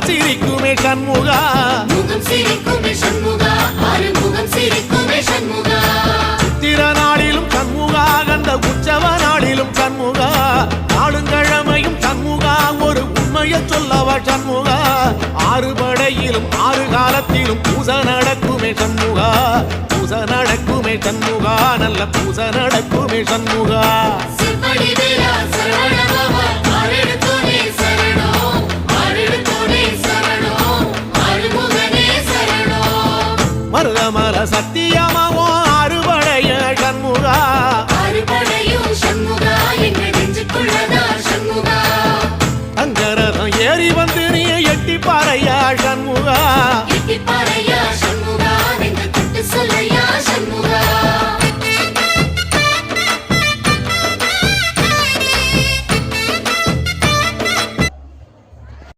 சிரிக்குமே சண்முகா முகம் சிரிக்குமே சண்முகா ஆறுமுகம் சிரிக்குமே சண்முகா சித்திர நாளிலும் சண்முகா கந்த உற்சவ நாளிலும் சண்முகா நாளுங்கிழமையும் சண்முகா ஒரு உண்மையை சொல்லவா சண்முகா ஆறு படையிலும் ஆறு காலத்திலும் பூசை நடக்குமே சண்முகா பூசை நடக்குமே சண்முகா நல்ல பூசை நடக்குமே சண்முகா சிவடி வேலா சரவணபவா ஆரெடுத்தோனே சரணம் ஆரெடுத்தோனே சரணம் ஆறுமுகனே சரணம் மருதமல சத்தியமாவோ ஆறுபடைய சண்முகா ஆறுபடையும் சண்முகா எங்கள் நெஞ்சுக்குள்ளதா சண்முகா அங்கரதம் ஏறி